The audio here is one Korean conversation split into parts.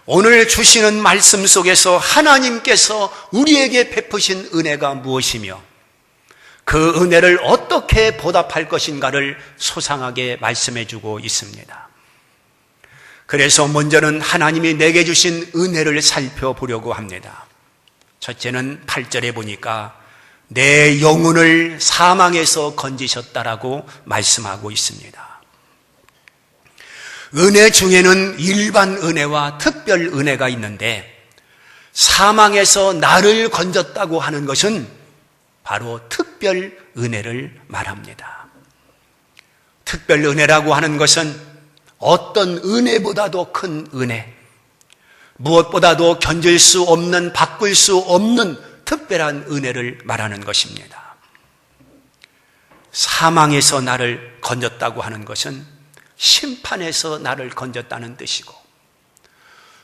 오늘 주시는 말씀 속에서 하나님께서 우리에게 베푸신 은혜가 무엇이며 그 은혜를 어떻게 보답할 것인가를 소상하게 말씀해 주고 있습니다. 그래서 먼저는 하나님이 내게 주신 은혜를 살펴보려고 합니다. 첫째는 8절에 보니까 내 영혼을 사망에서 건지셨다라고 말씀하고 있습니다. 은혜 중에는 일반 은혜와 특별 은혜가 있는데 사망에서 나를 건졌다고 하는 것은 바로 특별 은혜를 말합니다. 특별 은혜라고 하는 것은 어떤 은혜보다도 큰 은혜, 무엇보다도 견딜 수 없는, 바꿀 수 없는 특별한 은혜를 말하는 것입니다. 사망에서 나를 건졌다고 하는 것은 심판에서 나를 건졌다는 뜻이고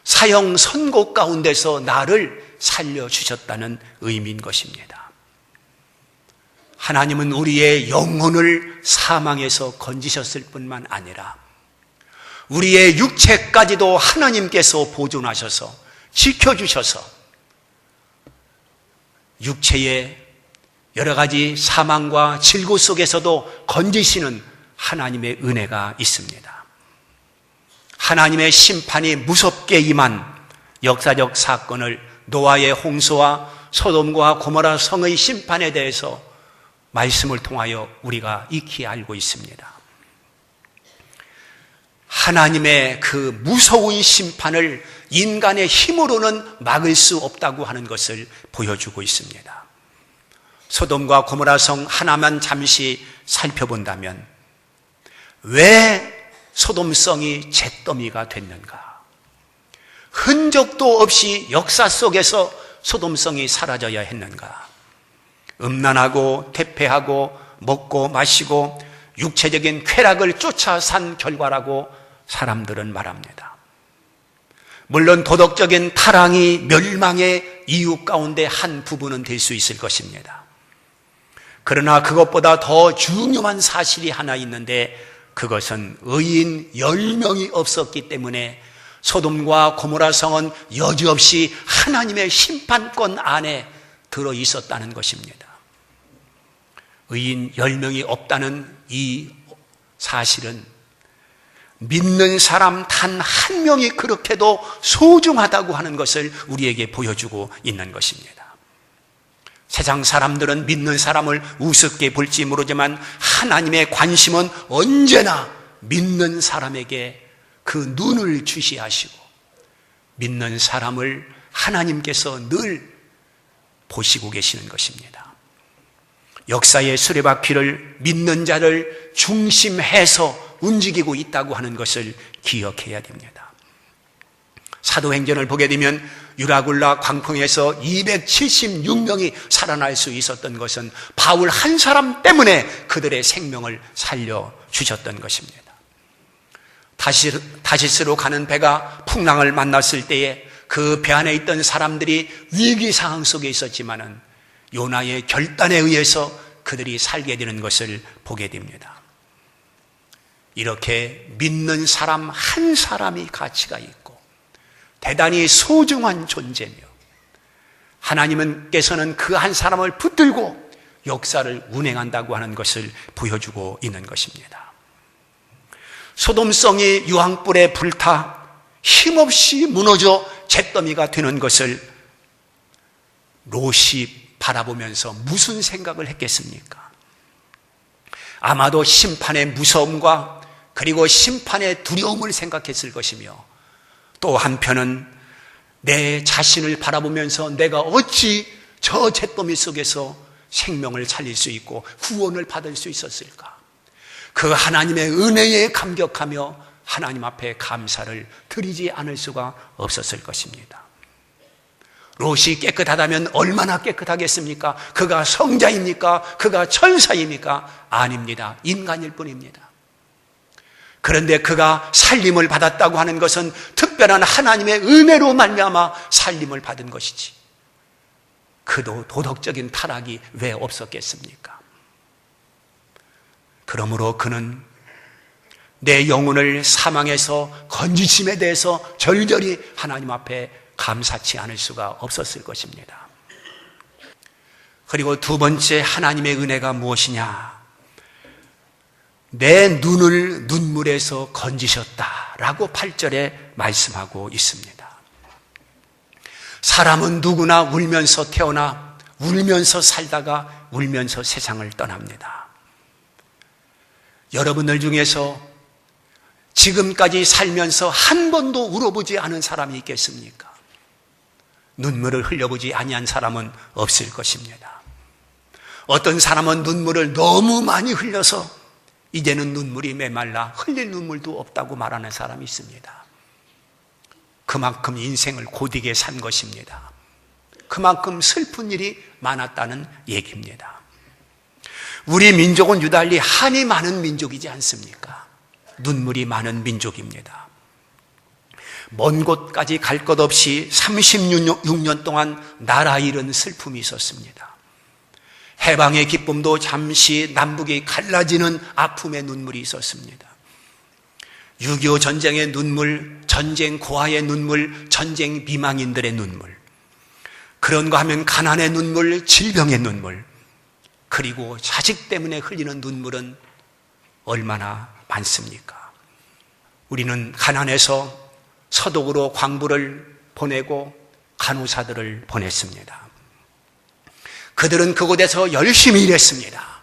사형 선고 가운데서 나를 살려주셨다는 의미인 것입니다. 하나님은 우리의 영혼을 사망에서 건지셨을 뿐만 아니라 우리의 육체까지도 하나님께서 보존하셔서 지켜주셔서 육체의 여러 가지 사망과 질고 속에서도 건지시는 하나님의 은혜가 있습니다. 하나님의 심판이 무섭게 임한 역사적 사건을 노아의 홍수와 소돔과 고모라 성의 심판에 대해서 말씀을 통하여 우리가 익히 알고 있습니다. 하나님의 그 무서운 심판을 인간의 힘으로는 막을 수 없다고 하는 것을 보여주고 있습니다. 소돔과 고모라 성 하나만 잠시 살펴본다면 왜 소돔성이 잿더미가 됐는가? 흔적도 없이 역사 속에서 소돔성이 사라져야 했는가? 음란하고 퇴폐하고 먹고 마시고 육체적인 쾌락을 쫓아 산 결과라고 사람들은 말합니다. 물론 도덕적인 타락이 멸망의 이유 가운데 한 부분은 될 수 있을 것입니다. 그러나 그것보다 더 중요한 사실이 하나 있는데 그것은 의인 10명이 없었기 때문에 소돔과 고모라 성은 여지없이 하나님의 심판권 안에 들어 있었다는 것입니다. 의인 10명이 없다는 이 사실은 믿는 사람 단 한 명이 그렇게도 소중하다고 하는 것을 우리에게 보여주고 있는 것입니다. 세상 사람들은 믿는 사람을 우습게 볼지 모르지만 하나님의 관심은 언제나 믿는 사람에게 그 눈을 주시하시고 믿는 사람을 하나님께서 늘 보시고 계시는 것입니다. 역사의 수레바퀴를 믿는 자를 중심해서 움직이고 있다고 하는 것을 기억해야 됩니다. 사도행전을 보게 되면 유라굴라 광풍에서 276명이 살아날 수 있었던 것은 바울 한 사람 때문에 그들의 생명을 살려주셨던 것입니다. 다시스로 가는 배가 풍랑을 만났을 때에 그 배 안에 있던 사람들이 위기 상황 속에 있었지만은 요나의 결단에 의해서 그들이 살게 되는 것을 보게 됩니다. 이렇게 믿는 사람 한 사람이 가치가 있고 대단히 소중한 존재며 하나님께서는 그 한 사람을 붙들고 역사를 운행한다고 하는 것을 보여주고 있는 것입니다. 소돔성이 유황불에 불타 힘없이 무너져 잿더미가 되는 것을 롯이 바라보면서 무슨 생각을 했겠습니까? 아마도 심판의 무서움과 그리고 심판의 두려움을 생각했을 것이며 또 한편은 내 자신을 바라보면서 내가 어찌 저 잿더미 속에서 생명을 살릴 수 있고 구원을 받을 수 있었을까? 그 하나님의 은혜에 감격하며 하나님 앞에 감사를 드리지 않을 수가 없었을 것입니다. 롯이 깨끗하다면 얼마나 깨끗하겠습니까? 그가 성자입니까? 그가 천사입니까? 아닙니다. 인간일 뿐입니다. 그런데 그가 살림을 받았다고 하는 것은 특별한 하나님의 은혜로 말미암아 살림을 받은 것이지 그도 도덕적인 타락이 왜 없었겠습니까? 그러므로 그는 내 영혼을 사망에서 건지심에 대해서 절절히 하나님 앞에 감사치 않을 수가 없었을 것입니다. 그리고 두 번째 하나님의 은혜가 무엇이냐? 내 눈을 눈물에서 건지셨다라고 8절에 말씀하고 있습니다. 사람은 누구나 울면서 태어나 울면서 살다가 울면서 세상을 떠납니다. 여러분들 중에서 지금까지 살면서 한 번도 울어보지 않은 사람이 있겠습니까? 눈물을 흘려보지 아니한 사람은 없을 것입니다. 어떤 사람은 눈물을 너무 많이 흘려서 이제는 눈물이 메말라 흘릴 눈물도 없다고 말하는 사람이 있습니다. 그만큼 인생을 고되게 산 것입니다. 그만큼 슬픈 일이 많았다는 얘기입니다. 우리 민족은 유달리 한이 많은 민족이지 않습니까? 눈물이 많은 민족입니다. 먼 곳까지 갈 것 없이 36년 동안 나라 잃은 슬픔이 있었습니다. 해방의 기쁨도 잠시 남북이 갈라지는 아픔의 눈물이 있었습니다. 6.25 전쟁의 눈물, 전쟁 고아의 눈물, 전쟁 비망인들의 눈물, 그런가 하면 가난의 눈물, 질병의 눈물, 그리고 자식 때문에 흘리는 눈물은 얼마나 많습니까? 우리는 가난해서 서독으로 광부를 보내고 간호사들을 보냈습니다. 그들은 그곳에서 열심히 일했습니다.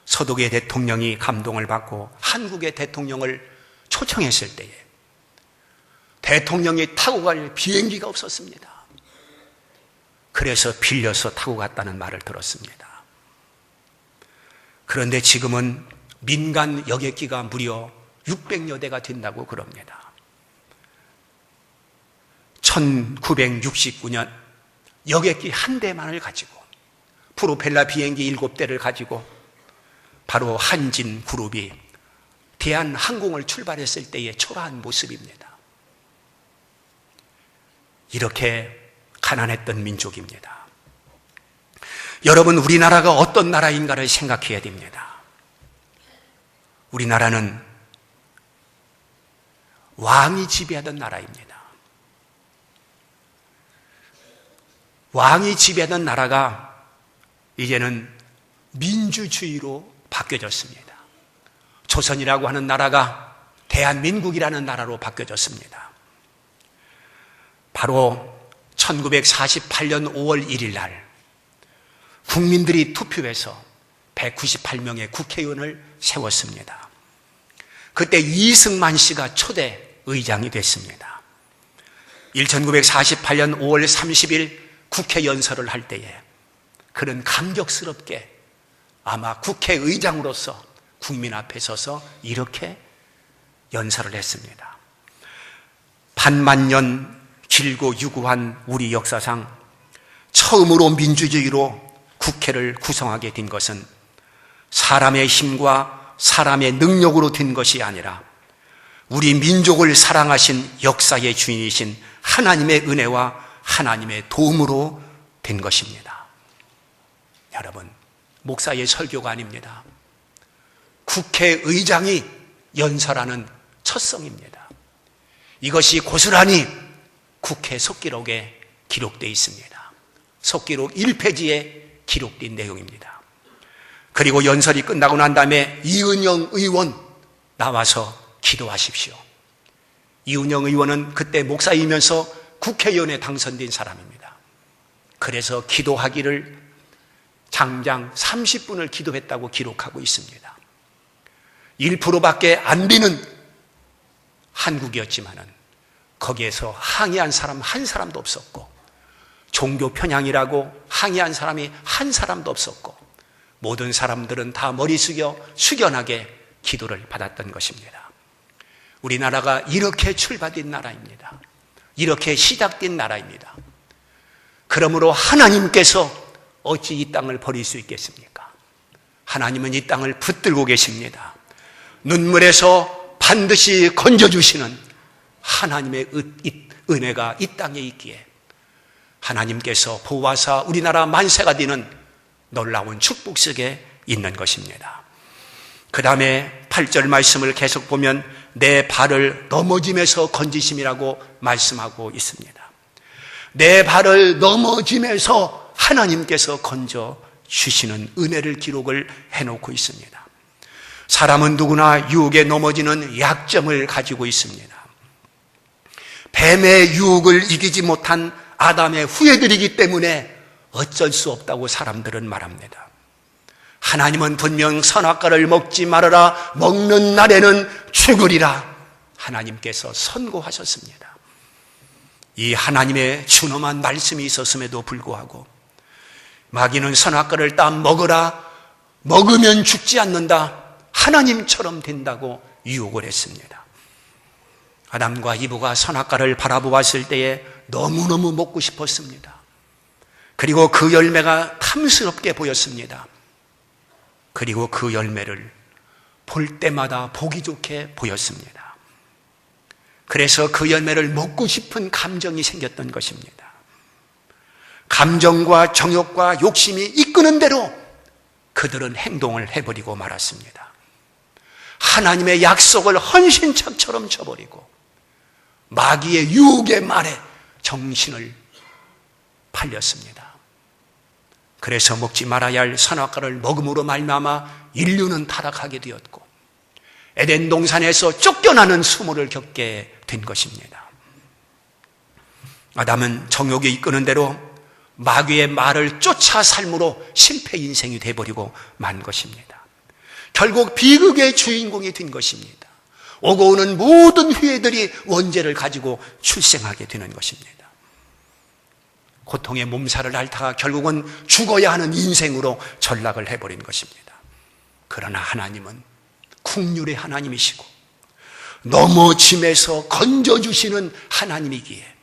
서독의 대통령이 감동을 받고 한국의 대통령을 초청했을 때에 대통령이 타고 갈 비행기가 없었습니다. 그래서 빌려서 타고 갔다는 말을 들었습니다. 그런데 지금은 민간 여객기가 무려 600여 대가 된다고 그럽니다. 1969년 여객기 한 대만을 가지고 프로펠러 비행기 7대를 가지고 바로 한진 그룹이 대한항공을 출발했을 때의 초라한 모습입니다. 이렇게 가난했던 민족입니다. 여러분, 우리나라가 어떤 나라인가를 생각해야 됩니다. 우리나라는 왕이 지배하던 나라입니다. 왕이 지배하던 나라가 이제는 민주주의로 바뀌어졌습니다. 조선이라고 하는 나라가 대한민국이라는 나라로 바뀌어졌습니다. 바로 1948년 5월 1일 날 국민들이 투표해서 198명의 국회의원을 세웠습니다. 그때 이승만 씨가 초대 의장이 됐습니다. 1948년 5월 30일 국회 연설을 할 때에 그는 감격스럽게 아마 국회의장으로서 국민 앞에 서서 이렇게 연설을 했습니다. 반만년 길고 유구한 우리 역사상 처음으로 민주주의로 국회를 구성하게 된 것은 사람의 힘과 사람의 능력으로 된 것이 아니라 우리 민족을 사랑하신 역사의 주인이신 하나님의 은혜와 하나님의 도움으로 된 것입니다. 여러분, 목사의 설교가 아닙니다. 국회의장이 연설하는 첫성입니다. 이것이 고스란히 국회 속기록에 기록되어 있습니다. 속기록 1페이지에 기록된 내용입니다. 그리고 연설이 끝나고 난 다음에 이은영 의원 나와서 기도하십시오. 이은영 의원은 그때 목사이면서 국회의원에 당선된 사람입니다. 그래서 기도하기를 장장 30분을 기도했다고 기록하고 있습니다. 1%밖에 안 되는 한국이었지만은 거기에서 항의한 사람 한 사람도 없었고 종교 편향이라고 항의한 사람이 한 사람도 없었고 모든 사람들은 다 머리 숙여 숙연하게 기도를 받았던 것입니다. 우리나라가 이렇게 출발된 나라입니다. 이렇게 시작된 나라입니다. 그러므로 하나님께서 어찌 이 땅을 버릴 수 있겠습니까? 하나님은 이 땅을 붙들고 계십니다. 눈물에서 반드시 건져주시는 하나님의 은혜가 이 땅에 있기에 하나님께서 보호하사 우리나라 만세가 되는 놀라운 축복 속에 있는 것입니다. 그 다음에 8절 말씀을 계속 보면 내 발을 넘어짐에서 건지심이라고 말씀하고 있습니다. 내 발을 넘어짐에서 하나님께서 건져 주시는 은혜를 기록을 해놓고 있습니다. 사람은 누구나 유혹에 넘어지는 약점을 가지고 있습니다. 뱀의 유혹을 이기지 못한 아담의 후예들이기 때문에 어쩔 수 없다고 사람들은 말합니다. 하나님은 분명 선악과를 먹지 말아라, 먹는 날에는 죽으리라 하나님께서 선고하셨습니다. 이 하나님의 준엄한 말씀이 있었음에도 불구하고 마귀는 선악과를 딱 먹으라, 먹으면 죽지 않는다, 하나님처럼 된다고 유혹을 했습니다. 아담과 이브가 선악과를 바라보았을 때에 너무너무 먹고 싶었습니다. 그리고 그 열매가 탐스럽게 보였습니다. 그리고 그 열매를 볼 때마다 보기 좋게 보였습니다. 그래서 그 열매를 먹고 싶은 감정이 생겼던 것입니다. 감정과 정욕과 욕심이 이끄는 대로 그들은 행동을 해버리고 말았습니다. 하나님의 약속을 헌신짝처럼 쳐버리고 마귀의 유혹의 말에 정신을 팔렸습니다. 그래서 먹지 말아야 할 선악과를 먹음으로 말미암아 인류는 타락하게 되었고 에덴 동산에서 쫓겨나는 수모를 겪게 된 것입니다. 아담은 정욕이 이끄는 대로 마귀의 말을 쫓아 삶으로 실패 인생이 되어버리고 만 것입니다. 결국 비극의 주인공이 된 것입니다. 오고 오는 모든 후예들이 원죄를 가지고 출생하게 되는 것입니다. 고통의 몸살을 앓다가 결국은 죽어야 하는 인생으로 전락을 해버린 것입니다. 그러나 하나님은 국률의 하나님이시고 넘어짐에서 건져주시는 하나님이기에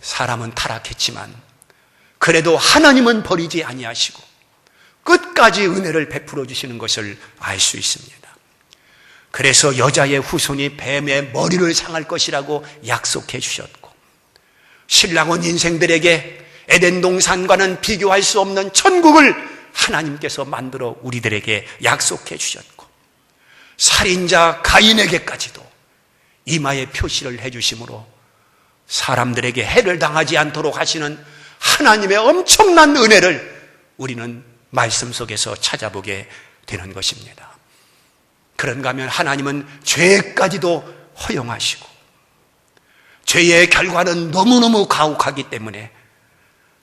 사람은 타락했지만 그래도 하나님은 버리지 아니하시고 끝까지 은혜를 베풀어 주시는 것을 알 수 있습니다. 그래서 여자의 후손이 뱀의 머리를 상할 것이라고 약속해 주셨고 신랑은 인생들에게 에덴 동산과는 비교할 수 없는 천국을 하나님께서 만들어 우리들에게 약속해 주셨고 살인자 가인에게까지도 이마에 표시를 해 주심으로 사람들에게 해를 당하지 않도록 하시는 하나님의 엄청난 은혜를 우리는 말씀 속에서 찾아보게 되는 것입니다. 그런가 하면 하나님은 죄까지도 허용하시고 죄의 결과는 너무너무 가혹하기 때문에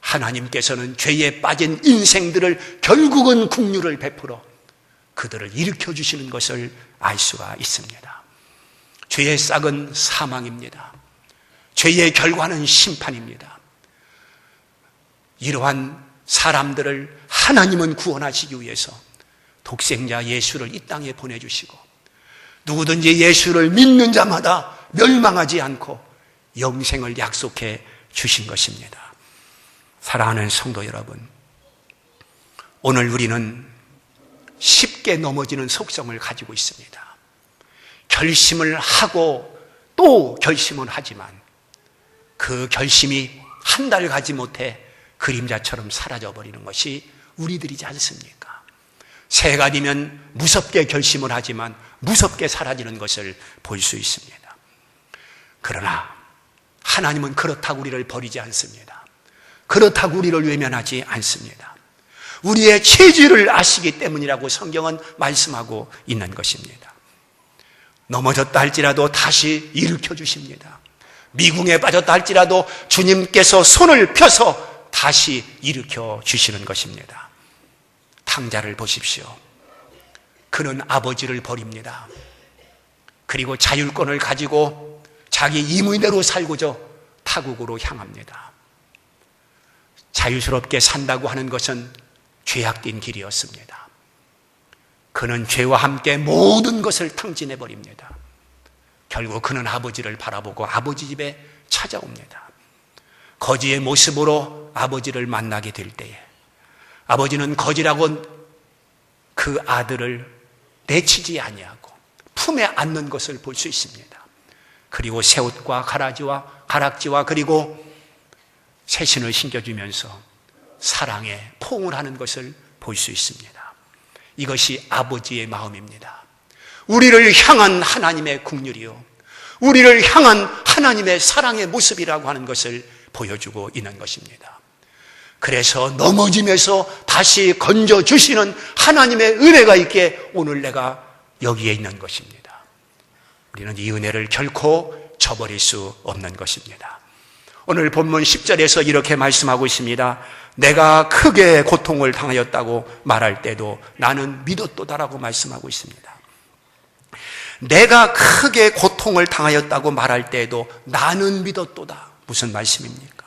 하나님께서는 죄에 빠진 인생들을 결국은 긍휼을 베풀어 그들을 일으켜 주시는 것을 알 수가 있습니다. 죄의 싹은 사망입니다. 죄의 결과는 심판입니다. 이러한 사람들을 하나님은 구원하시기 위해서 독생자 예수를 이 땅에 보내주시고 누구든지 예수를 믿는 자마다 멸망하지 않고 영생을 약속해 주신 것입니다. 사랑하는 성도 여러분, 오늘 우리는 쉽게 넘어지는 속성을 가지고 있습니다. 결심을 하고 또 결심을 하지만 그 결심이 한 달 가지 못해 그림자처럼 사라져버리는 것이 우리들이지 않습니까? 새해가 되면 무섭게 결심을 하지만 무섭게 사라지는 것을 볼 수 있습니다. 그러나 하나님은 그렇다고 우리를 버리지 않습니다. 그렇다고 우리를 외면하지 않습니다. 우리의 체질을 아시기 때문이라고 성경은 말씀하고 있는 것입니다. 넘어졌다 할지라도 다시 일으켜 주십니다. 미궁에 빠졌다 할지라도 주님께서 손을 펴서 다시 일으켜 주시는 것입니다. 탕자를 보십시오. 그는 아버지를 버립니다. 그리고 자율권을 가지고 자기 임의대로 살고자 타국으로 향합니다. 자유스럽게 산다고 하는 것은 죄악된 길이었습니다. 그는 죄와 함께 모든 것을 탕진해버립니다. 결국 그는 아버지를 바라보고 아버지 집에 찾아옵니다. 거지의 모습으로 아버지를 만나게 될 때에 아버지는 거지라고 그 아들을 내치지 아니하고 품에 안는 것을 볼 수 있습니다. 그리고 새옷과 가락지와 그리고 새신을 신겨주면서 사랑에 포옹을 하는 것을 볼 수 있습니다. 이것이 아버지의 마음입니다. 우리를 향한 하나님의 긍휼이요, 우리를 향한 하나님의 사랑의 모습이라고 하는 것을 보여주고 있는 것입니다. 그래서 넘어지면서 다시 건져주시는 하나님의 은혜가 있기에 오늘 내가 여기에 있는 것입니다. 우리는 이 은혜를 결코 저버릴 수 없는 것입니다. 오늘 본문 10절에서 이렇게 말씀하고 있습니다. 내가 크게 고통을 당하였다고 말할 때도 나는 믿었도다라고 말씀하고 있습니다. 내가 크게 고통을 당하였다고 말할 때에도 나는 믿었도다. 무슨 말씀입니까?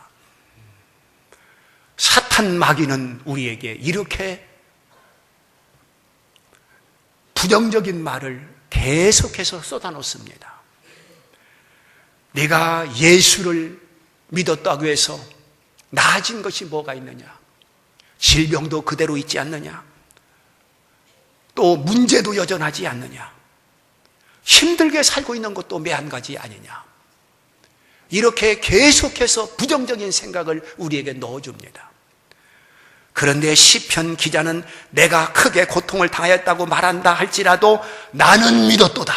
사탄 마귀는 우리에게 이렇게 부정적인 말을 계속해서 쏟아놓습니다. 네가 예수를 믿었다고 해서 나아진 것이 뭐가 있느냐? 질병도 그대로 있지 않느냐? 또 문제도 여전하지 않느냐? 힘들게 살고 있는 것도 매한가지 아니냐? 이렇게 계속해서 부정적인 생각을 우리에게 넣어줍니다. 그런데 시편 기자는 내가 크게 고통을 당하였다고 말한다 할지라도 나는 믿었도다.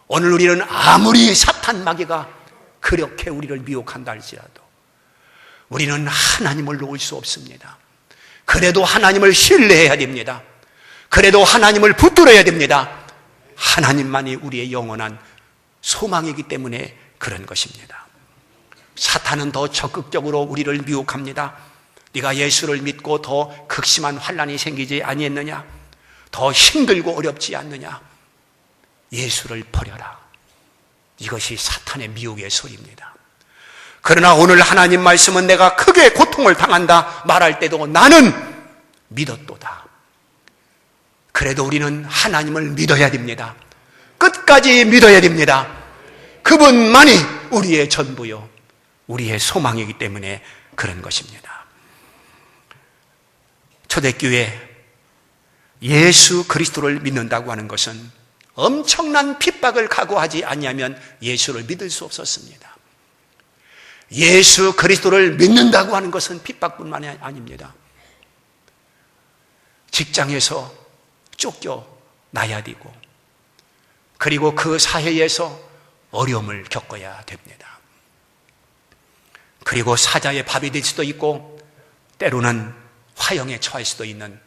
오늘 우리는 아무리 사탄 마귀가 그렇게 우리를 미혹한다 할지라도 우리는 하나님을 놓을 수 없습니다. 그래도 하나님을 신뢰해야 됩니다. 그래도 하나님을 붙들어야 됩니다. 하나님만이 우리의 영원한 소망이기 때문에 그런 것입니다. 사탄은 더 적극적으로 우리를 미혹합니다. 네가 예수를 믿고 더 극심한 환난이 생기지 아니했느냐? 더 힘들고 어렵지 않느냐? 예수를 버려라. 이것이 사탄의 미혹의 소리입니다. 그러나 오늘 하나님 말씀은 내가 크게 고통을 당한다 말할 때도 나는 믿었도다. 그래도 우리는 하나님을 믿어야 됩니다. 끝까지 믿어야 됩니다. 그분만이 우리의 전부요, 우리의 소망이기 때문에 그런 것입니다. 초대교회 예수 그리스도를 믿는다고 하는 것은 엄청난 핍박을 각오하지 아니하면 예수를 믿을 수 없었습니다. 예수 그리스도를 믿는다고 하는 것은 핍박뿐만이 아닙니다. 직장에서 쫓겨나야 되고, 그리고 그 사회에서 어려움을 겪어야 됩니다. 그리고 사자의 밥이 될 수도 있고 때로는 화형에 처할 수도 있는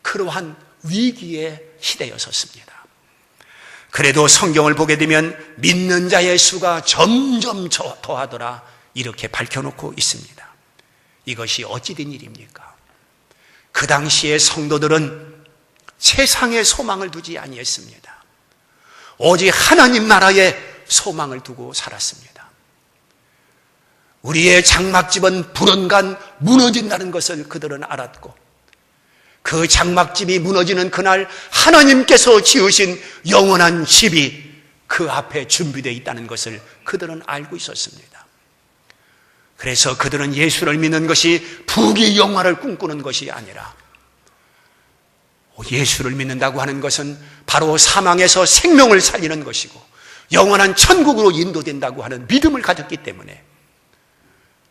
그러한 위기의 시대였었습니다. 그래도 성경을 보게 되면 믿는 자의 수가 점점 더하더라 이렇게 밝혀놓고 있습니다. 이것이 어찌된 일입니까? 그 당시의 성도들은 세상에 소망을 두지 아니했습니다. 오직 하나님 나라에 소망을 두고 살았습니다. 우리의 장막집은 불언간 무너진다는 것을 그들은 알았고, 그 장막집이 무너지는 그날 하나님께서 지으신 영원한 집이 그 앞에 준비되어 있다는 것을 그들은 알고 있었습니다. 그래서 그들은 예수를 믿는 것이 부귀 영화를 꿈꾸는 것이 아니라, 예수를 믿는다고 하는 것은 바로 사망에서 생명을 살리는 것이고 영원한 천국으로 인도된다고 하는 믿음을 가졌기 때문에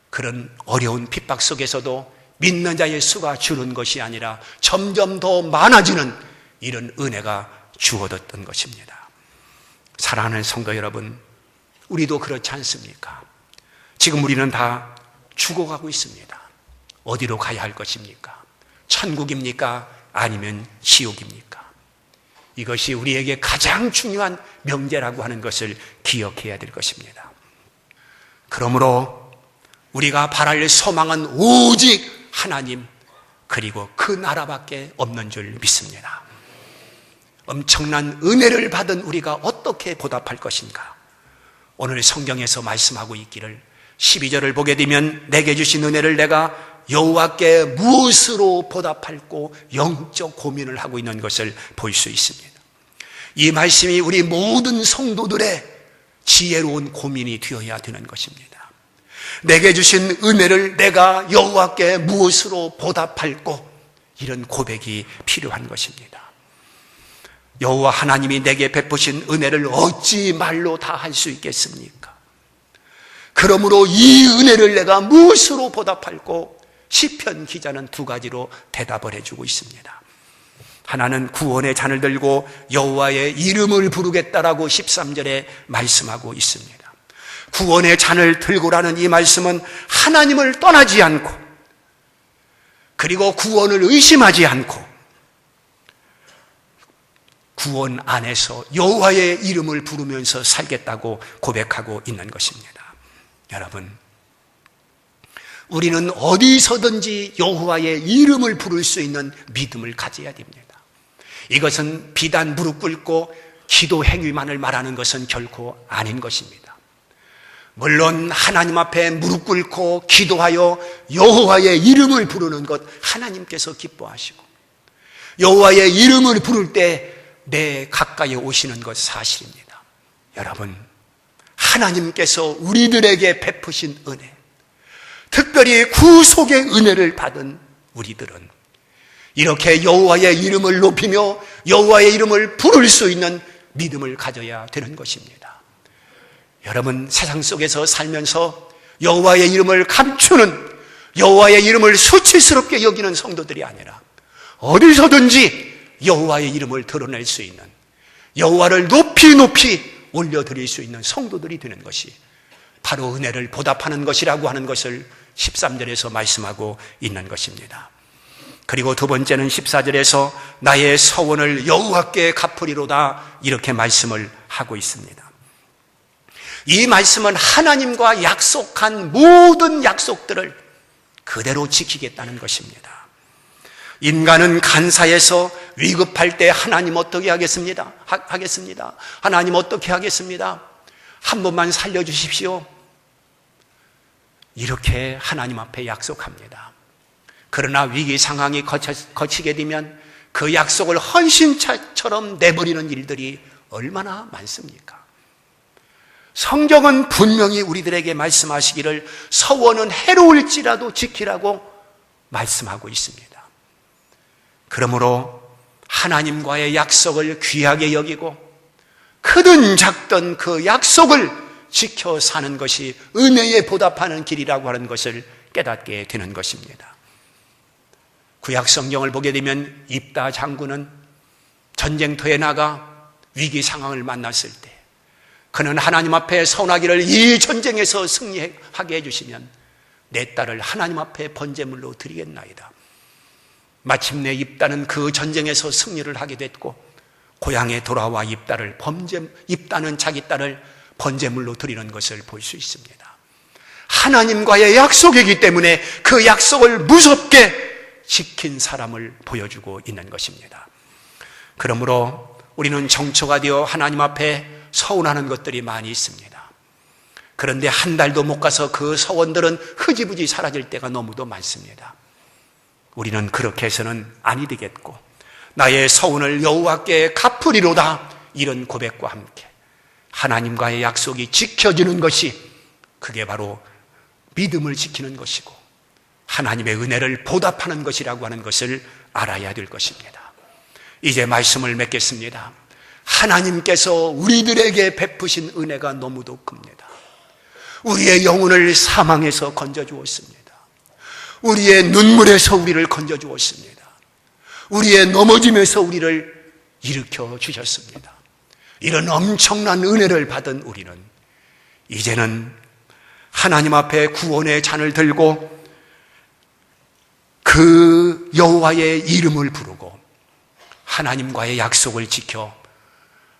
그런 어려운 핍박 속에서도 믿는 자의 수가 줄은 것이 아니라 점점 더 많아지는 이런 은혜가 주어졌던 것입니다. 사랑하는 성도 여러분, 우리도 그렇지 않습니까? 지금 우리는 다 죽어가고 있습니다. 어디로 가야 할 것입니까? 천국입니까? 아니면 지옥입니까? 이것이 우리에게 가장 중요한 명제라고 하는 것을 기억해야 될 것입니다. 그러므로 우리가 바랄 소망은 오직 하나님, 그리고 그 나라밖에 없는 줄 믿습니다. 엄청난 은혜를 받은 우리가 어떻게 보답할 것인가? 오늘 성경에서 말씀하고 있기를 12절을 보게 되면 내게 주신 은혜를 내가 여호와께 무엇으로 보답할고 영적 고민을 하고 있는 것을 볼 수 있습니다. 이 말씀이 우리 모든 성도들의 지혜로운 고민이 되어야 되는 것입니다. 내게 주신 은혜를 내가 여호와께 무엇으로 보답할고, 이런 고백이 필요한 것입니다. 여호와 하나님이 내게 베푸신 은혜를 어찌 말로 다 할 수 있겠습니까? 그러므로 이 은혜를 내가 무엇으로 보답할고, 시편 기자는 두 가지로 대답을 해주고 있습니다. 하나는 구원의 잔을 들고 여호와의 이름을 부르겠다라고 13절에 말씀하고 있습니다. 구원의 잔을 들고라는 이 말씀은 하나님을 떠나지 않고, 그리고 구원을 의심하지 않고 구원 안에서 여호와의 이름을 부르면서 살겠다고 고백하고 있는 것입니다. 여러분, 우리는 어디서든지 여호와의 이름을 부를 수 있는 믿음을 가져야 됩니다. 이것은 비단 무릎 꿇고 기도 행위만을 말하는 것은 결코 아닌 것입니다. 물론 하나님 앞에 무릎 꿇고 기도하여 여호와의 이름을 부르는 것 하나님께서 기뻐하시고, 여호와의 이름을 부를 때 내 가까이 오시는 것 사실입니다. 여러분, 하나님께서 우리들에게 베푸신 은혜, 특별히 구속의 은혜를 받은 우리들은 이렇게 여호와의 이름을 높이며 여호와의 이름을 부를 수 있는 믿음을 가져야 되는 것입니다. 여러분, 세상 속에서 살면서 여호와의 이름을 감추는, 여호와의 이름을 수치스럽게 여기는 성도들이 아니라 어디서든지 여호와의 이름을 드러낼 수 있는, 여호와를 높이 올려드릴 수 있는 성도들이 되는 것이 바로 은혜를 보답하는 것이라고 하는 것을 13절에서 말씀하고 있는 것입니다. 그리고 두 번째는 14절에서 나의 서원을 여호와께 갚으리로다, 이렇게 말씀을 하고 있습니다. 이 말씀은 하나님과 약속한 모든 약속들을 그대로 지키겠다는 것입니다. 인간은 간사해서 위급할 때 하나님 어떻게 하겠습니다? 하나님 어떻게 하겠습니다? 한 번만 살려주십시오. 이렇게 하나님 앞에 약속합니다. 그러나 위기 상황이 거치게 되면 그 약속을 헌신처럼 내버리는 일들이 얼마나 많습니까? 성경은 분명히 우리들에게 말씀하시기를 서원은 해로울지라도 지키라고 말씀하고 있습니다. 그러므로 하나님과의 약속을 귀하게 여기고 크든 작든 그 약속을 지켜 사는 것이 은혜에 보답하는 길이라고 하는 것을 깨닫게 되는 것입니다. 구약 성경을 보게 되면 입다 장군은 전쟁터에 나가 위기 상황을 만났을 때 그는 하나님 앞에 서원하기를 이 전쟁에서 승리하게 해주시면 내 딸을 하나님 앞에 번제물로 드리겠나이다. 마침내 입다는 그 전쟁에서 승리를 하게 됐고 고향에 돌아와 입다는 자기 딸을 번제물로 드리는 것을 볼 수 있습니다. 하나님과의 약속이기 때문에 그 약속을 무섭게 지킨 사람을 보여주고 있는 것입니다. 그러므로 우리는 정처가 되어 하나님 앞에 서원하는 것들이 많이 있습니다. 그런데 한 달도 못 가서 그 서원들은 흐지부지 사라질 때가 너무도 많습니다. 우리는 그렇게 해서는 아니 되겠고 나의 서원을 여호와께 갚으리로다, 이런 고백과 함께 하나님과의 약속이 지켜지는 것이 그게 바로 믿음을 지키는 것이고 하나님의 은혜를 보답하는 것이라고 하는 것을 알아야 될 것입니다. 이제 말씀을 맺겠습니다. 하나님께서 우리들에게 베푸신 은혜가 너무도 큽니다. 우리의 영혼을 사망에서 건져주었습니다. 우리의 눈물에서 우리를 건져주었습니다. 우리의 넘어짐에서 우리를 일으켜 주셨습니다. 이런 엄청난 은혜를 받은 우리는 이제는 하나님 앞에 구원의 잔을 들고 그 여호와의 이름을 부르고 하나님과의 약속을 지켜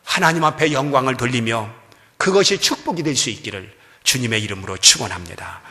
하나님 앞에 영광을 돌리며 그것이 축복이 될 수 있기를 주님의 이름으로 축원합니다.